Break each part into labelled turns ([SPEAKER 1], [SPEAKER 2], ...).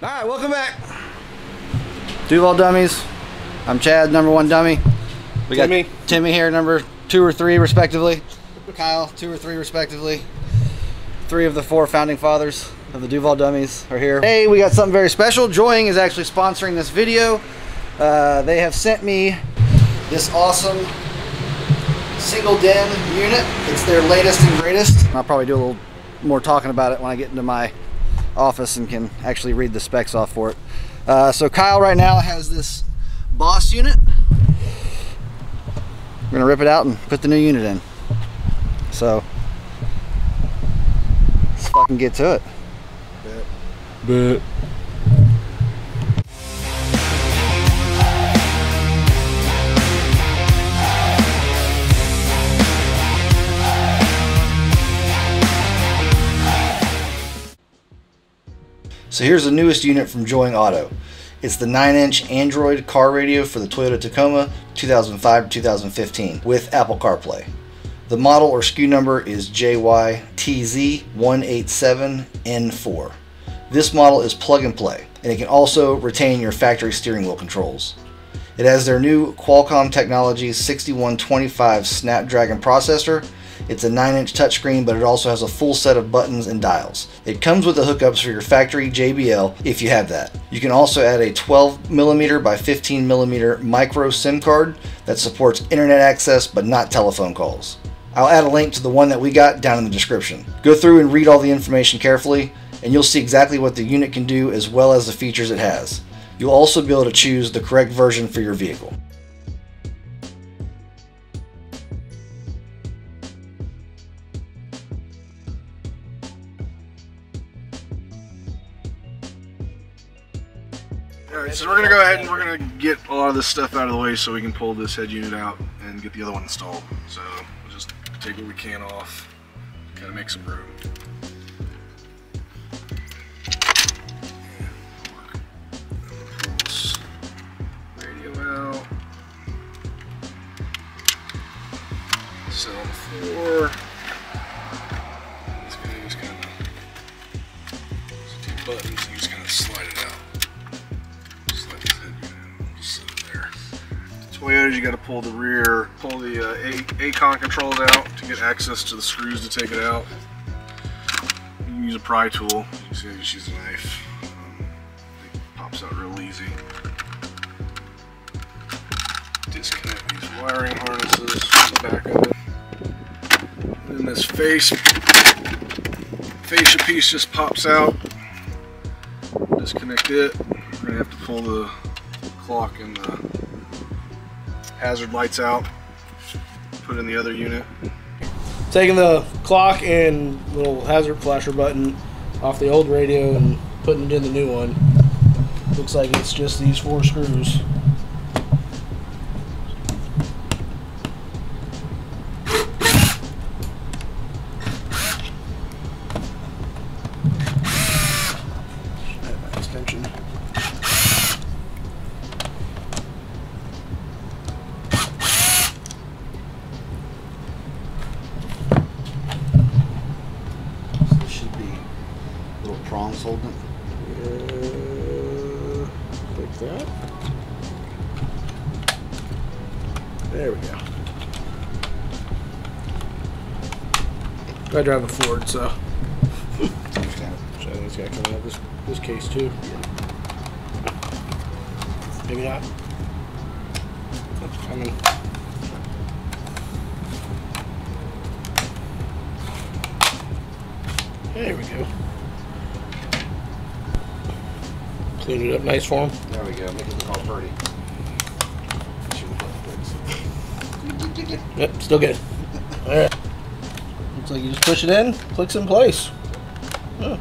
[SPEAKER 1] Alright, welcome back. Duval Dummies. I'm Chad, #1 dummy. We got Timmy here, number 2 or 3 respectively. Kyle, 2 or 3 respectively. 3 of the 4 founding fathers of the Duval Dummies are here. Hey, we got something very special. Joying is actually sponsoring this video. They have sent me this awesome single den unit. It's their latest and greatest. I'll probably do a little more talking about it when I get into my office and can actually read the specs off for it. So Kyle right now has this Boss unit. We're gonna rip it out and put the new unit in. So let's fucking get to it. Bet. So here's the newest unit from Joying Auto. It's the 9-inch Android car radio for the Toyota Tacoma 2005 to 2015 with Apple CarPlay. The model or SKU number is JYTZ187N4. This model is plug and play, and it can also retain your factory steering wheel controls. It has their new Qualcomm Technologies 6125 Snapdragon processor. It's a 9-inch touchscreen, but it also has a full set of buttons and dials. It comes with the hookups for your factory JBL if you have that. You can also add a 12mm by 15mm micro SIM card that supports internet access but not telephone calls. I'll add a link to the one that we got down in the description. Go through and read all the information carefully, and you'll see exactly what the unit can do as well as the features it has. You'll also be able to choose the correct version for your vehicle.
[SPEAKER 2] Alright, so we're going to go ahead and we're going to get a lot of this stuff out of the way so we can pull this head unit out and get the other one installed. So we'll just take what we can off, kind of make some room. Pull this radio out, sit on the floor. It's going to just kind of, there's 2 buttons, you just kind of slide it out. Toyotas, you got to pull the ACON controls out to get access to the screws to take it out. You can use a pry tool. You can see I just use a knife. It pops out real easy. Disconnect these wiring harnesses from the back of it. And then this fascia piece just pops out. Disconnect it. We're going to have to pull the clock and the hazard lights out, put in the other unit.
[SPEAKER 3] Taking the clock and little hazard flasher button off the old radio and putting it in the new one. Looks like it's just these 4 screws. Extension.
[SPEAKER 1] Prongs holding it.
[SPEAKER 3] Like that. There we go. I drive a Ford, so. So I think it's got to come out this case too. Maybe not. It's coming. There we go. Clean it up nice for him.
[SPEAKER 1] There we go. Make it look all pretty.
[SPEAKER 3] Yep, still good. Alright. Looks like you just push it in, clicks in place. Oh,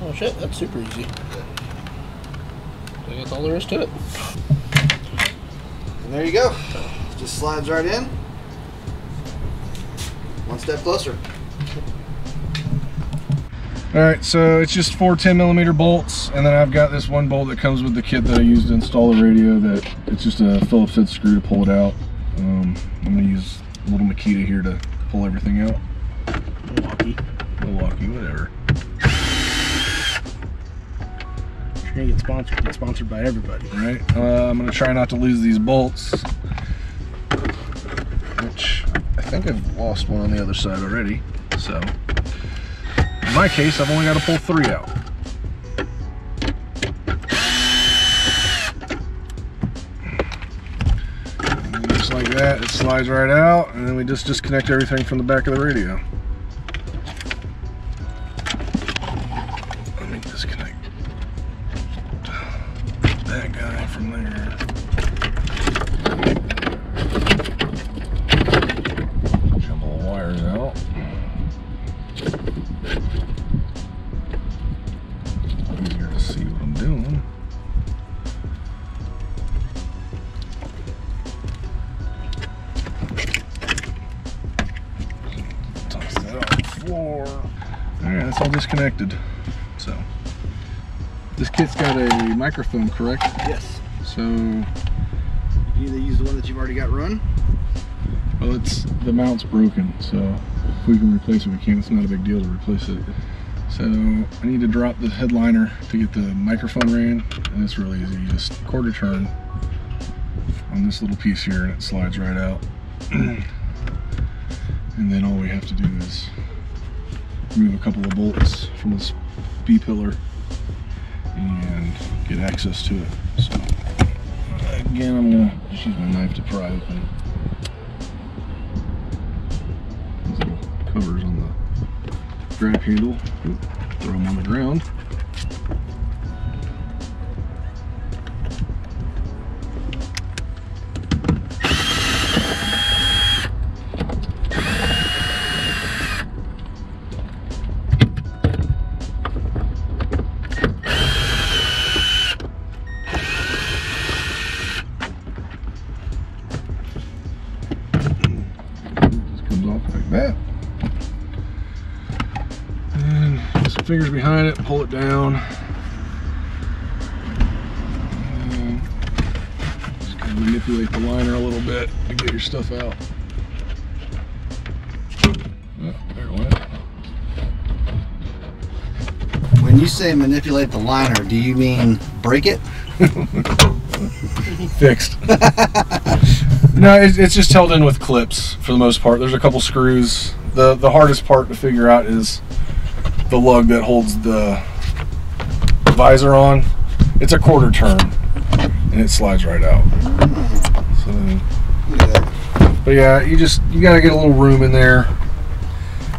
[SPEAKER 3] oh shit, that's super easy. So that's all there is to it.
[SPEAKER 1] And there you go. Just slides right in. One step closer.
[SPEAKER 2] Alright, so it's just 4 10mm bolts, and then I've got this one bolt that comes with the kit that I used to install the radio. That it's just a Phillips head screw to pull it out. I'm going to use a little Makita here to pull everything out. Milwaukee, whatever.
[SPEAKER 3] you're gonna get sponsored by everybody.
[SPEAKER 2] Right. I'm gonna try not to lose these bolts, which I think I've lost one on the other side already. So in my case, I've only got to pull 3 out. And just like that, it slides right out, and then we just disconnect everything from the back of the radio. Let me disconnect that guy from there. Jump all the wires out. Easier to see what I'm doing. Toss that on the floor. Alright, that's all disconnected. So, this kit's got a microphone, correct?
[SPEAKER 1] Yes.
[SPEAKER 2] So,
[SPEAKER 1] you can either use the one that you've already got run.
[SPEAKER 2] well, the mount's broken, so if we can replace it, we can. It's not a big deal to replace it. So I need to drop the headliner to get the microphone ran, and it's really easy. You just quarter turn on this little piece here, and it slides right out. And then all we have to do is remove a couple of bolts from this B-pillar and get access to it. So again, I'm gonna just use my knife to pry open these little covers on the grab handle. Oop, throw them on the ground. That. And put some fingers behind it, pull it down. And just kind of manipulate the liner a little bit to get your stuff out. Oh, there it went.
[SPEAKER 1] When you say manipulate the liner, do you mean break it?
[SPEAKER 2] Fixed. No, it's just held in with clips for the most part. There's a couple screws. The hardest part to figure out is the lug that holds the visor on. It's a quarter turn, and it slides right out. So, but yeah, you gotta get a little room in there.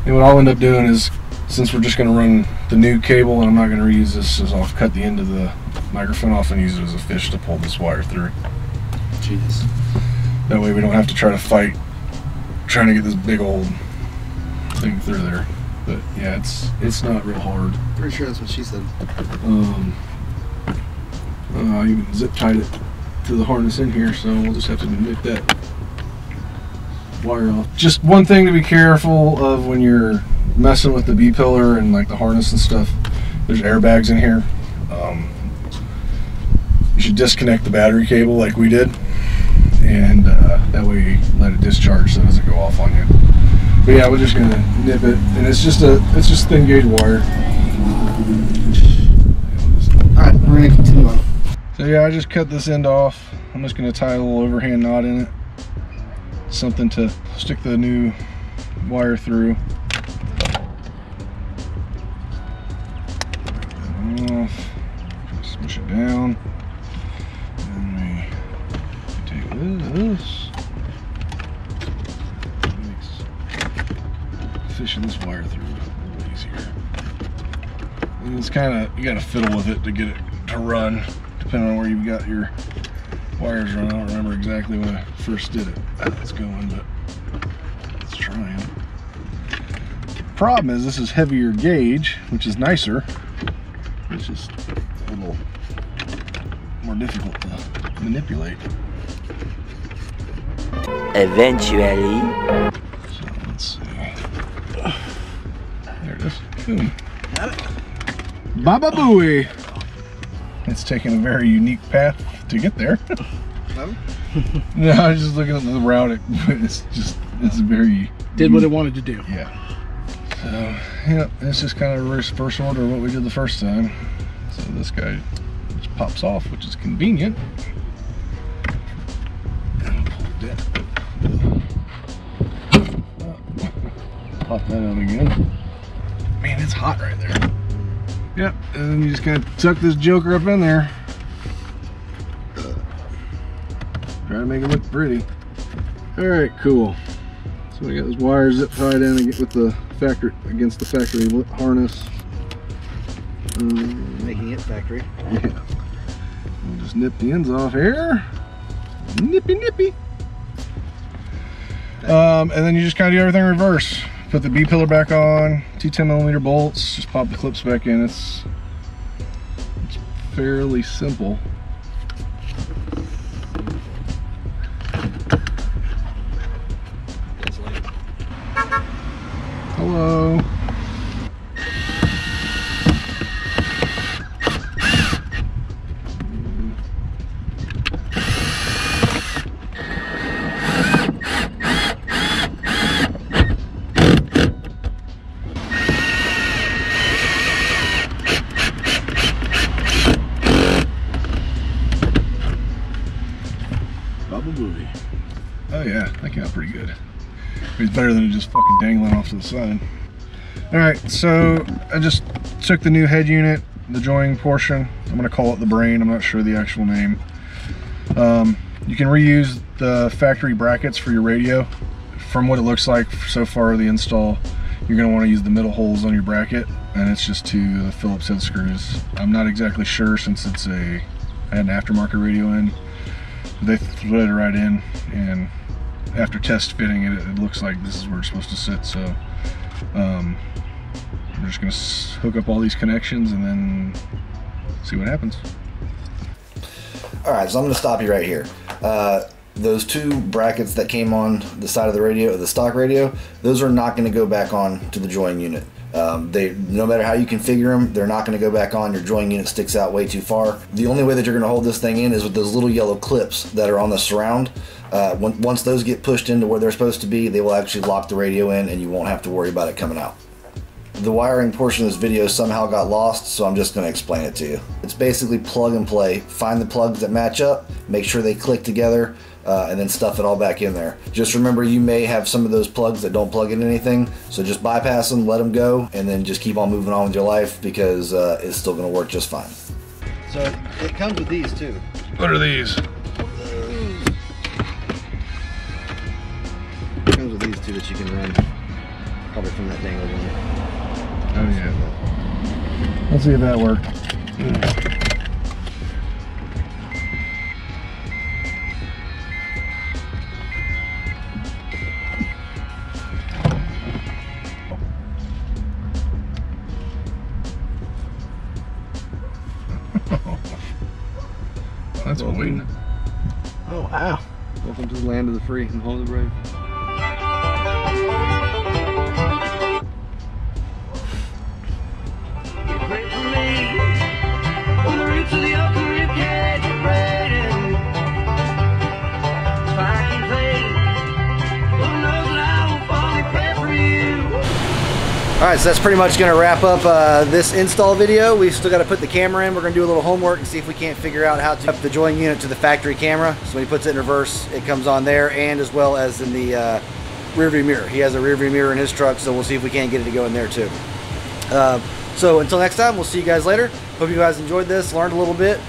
[SPEAKER 2] And what I'll end up doing is, since we're just gonna run the new cable, and I'm not gonna reuse this, is I'll cut the end of the microphone off and use it as a fish to pull this wire through.
[SPEAKER 1] Jesus.
[SPEAKER 2] That way we don't have to try to fight trying to get this big old thing through there. But yeah, it's not real hard.
[SPEAKER 1] Pretty sure that's what she said.
[SPEAKER 2] I even zip tied it to the harness in here, so we'll just have to nip that wire off. Just one thing to be careful of when you're messing with the B-pillar and like the harness and stuff. There's airbags in here. You should disconnect the battery cable like we did, and that way you let it discharge so it doesn't go off on you. But yeah, we're just gonna nip it, and it's just thin gauge wire.
[SPEAKER 1] Alright, we're gonna continue on.
[SPEAKER 2] So yeah, I just cut this end off. I'm just gonna tie a little overhand knot in it, something to stick the new wire through. Off, smush it down. This makes fishing this wire through a little easier. And it's kind of, you got to fiddle with it to get it to run, depending on where you've got your wires run. I don't remember exactly when I first did it. It's going, but it's trying. The problem is this is heavier gauge, which is nicer. It's just a little more difficult to manipulate.
[SPEAKER 4] Eventually.
[SPEAKER 2] So let's see. There it is. Boom. Baba Booey. It's taken a very unique path to get there. No, I was just looking at the route. It's very...
[SPEAKER 3] Did what it wanted to do.
[SPEAKER 2] Yeah. So, yeah, it's just kind of reverse order of what we did the first time. So this guy Just pops off, which is convenient. Pop that out again. Man, it's hot right there. Yep, and then you just kind of tuck this joker up in there. Try to make it look pretty. All right, cool. So we got those wires zip tied in with the factory against the factory harness.
[SPEAKER 1] Making it factory.
[SPEAKER 2] Yeah. We'll just nip the ends off here. Nippy nippy. And then you just kind of do everything reverse. Put the B pillar back on, two 10mm bolts, just pop the clips back in. It's fairly simple. Hello. Oh yeah, that came out pretty good. It's better than it just fucking dangling off to the side. Alright, so I just took the new head unit, the joining portion. I'm gonna call it the brain, I'm not sure the actual name. You can reuse the factory brackets for your radio. From what it looks like so far the install, you're gonna wanna use the middle holes on your bracket, and it's just to the Phillips head screws. I'm not exactly sure since I had an aftermarket radio in. They threaded it right in, and after test fitting it, it looks like this is where it's supposed to sit. So we're just going to hook up all these connections and then see what happens.
[SPEAKER 1] All right, so I'm going to stop you right here. Those two brackets that came on the side of the radio, the stock radio, those are not going to go back on to the join unit. No matter how you configure them, they're not going to go back on. Your join unit sticks out way too far. The only way that you're going to hold this thing in is with those little yellow clips that are on the surround. Once those get pushed into where they're supposed to be, they will actually lock the radio in and you won't have to worry about it coming out. The wiring portion of this video somehow got lost, so I'm just going to explain it to you. It's basically plug and play. Find the plugs that match up, make sure they click together, and then stuff it all back in there. Just remember, you may have some of those plugs that don't plug into anything, so just bypass them, let them go, and then just keep on moving on with your life, because it's still going to work just fine. So it comes with these too.
[SPEAKER 2] What are these?
[SPEAKER 1] It comes with these two that you can run, probably from that dangled one.
[SPEAKER 2] Oh yeah. Let's see if that worked. That's what we know.
[SPEAKER 1] Oh wow. Welcome to the land of the free and home of the brave. Alright, so that's pretty much going to wrap up this install video. We've still got to put the camera in. We're going to do a little homework and see if we can't figure out how to hook the join unit to the factory camera. So when he puts it in reverse, it comes on there, and as well as in the rear view mirror. He has a rear view mirror in his truck, so we'll see if we can't get it to go in there too. So until next time, we'll see you guys later. Hope you guys enjoyed this, learned a little bit.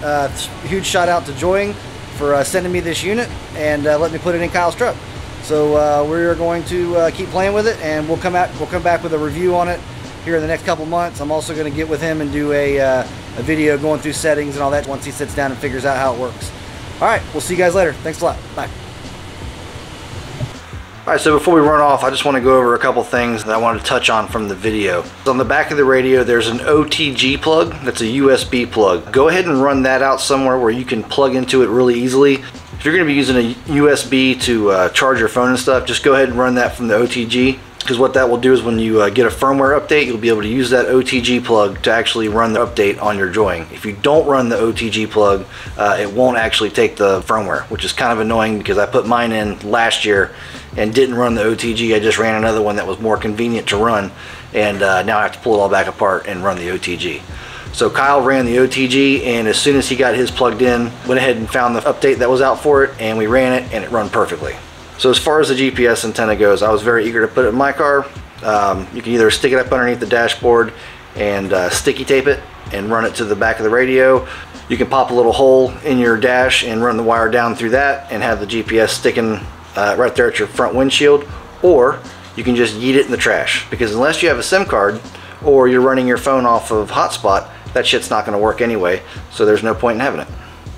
[SPEAKER 1] Huge shout out to Joying for sending me this unit and letting me put it in Kyle's truck. So we're going to keep playing with it, and we'll come back with a review on it here in the next couple months. I'm also going to get with him and do a video going through settings and all that once he sits down and figures out how it works. All right, we'll see you guys later. Thanks a lot. Bye. All right, so before we run off, I just want to go over a couple things that I wanted to touch on from the video. So on the back of the radio, there's an OTG plug. That's a USB plug. Go ahead and run that out somewhere where you can plug into it really easily. If you're going to be using a USB to charge your phone and stuff, just go ahead and run that from the OTG, because what that will do is when you get a firmware update, you'll be able to use that OTG plug to actually run the update on your Joying. If you don't run the OTG plug, it won't actually take the firmware, which is kind of annoying because I put mine in last year and didn't run the OTG. I just ran another one that was more convenient to run, and now I have to pull it all back apart and run the OTG. So Kyle ran the OTG, and as soon as he got his plugged in, went ahead and found the update that was out for it, and we ran it, and it ran perfectly. So as far as the GPS antenna goes, I was very eager to put it in my car. You can either stick it up underneath the dashboard and sticky tape it and run it to the back of the radio. You can pop a little hole in your dash and run the wire down through that and have the GPS sticking right there at your front windshield, or you can just yeet it in the trash, because unless you have a SIM card or you're running your phone off of hotspot, that shit's not going to work anyway, so there's no point in having it.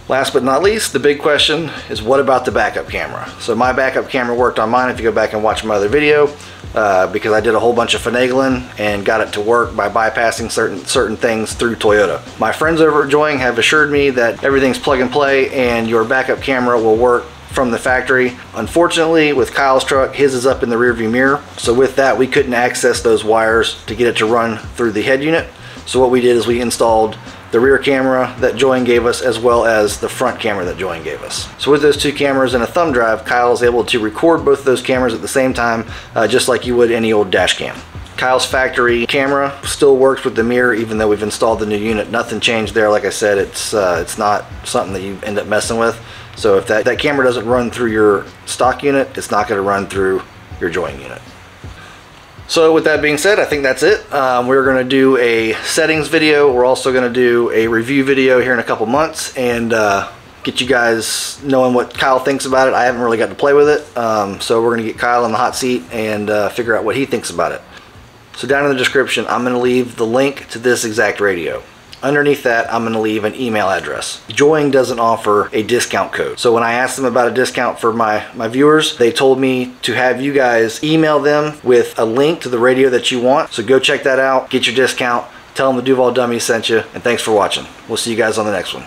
[SPEAKER 1] Last but not least, the big question is, what about the backup camera? So my backup camera worked on mine, if you go back and watch my other video, because I did a whole bunch of finagling and got it to work by bypassing certain things through Toyota. My friends over at Joying have assured me that everything's plug and play and your backup camera will work from the factory. Unfortunately, with Kyle's truck, his is up in the rearview mirror, so with that we couldn't access those wires to get it to run through the head unit. So what we did is we installed the rear camera that Joying gave us, as well as the front camera that Joying gave us. So with those two cameras and a thumb drive, Kyle is able to record both of those cameras at the same time, just like you would any old dash cam. Kyle's factory camera still works with the mirror, even though we've installed the new unit. Nothing changed there. Like I said, it's not something that you end up messing with. So if that camera doesn't run through your stock unit, it's not going to run through your Joying unit. So with that being said, I think that's it. We're going to do a settings video. We're also going to do a review video here in a couple months, and get you guys knowing what Kyle thinks about it. I haven't really got to play with it, so we're going to get Kyle in the hot seat and figure out what he thinks about it. So down in the description, I'm going to leave the link to this exact radio. Underneath that, I'm going to leave an email address. Joying doesn't offer a discount code. So when I asked them about a discount for my viewers, they told me to have you guys email them with a link to the radio that you want. So go check that out, get your discount, tell them the Duval Dummies sent you, and thanks for watching. We'll see you guys on the next one.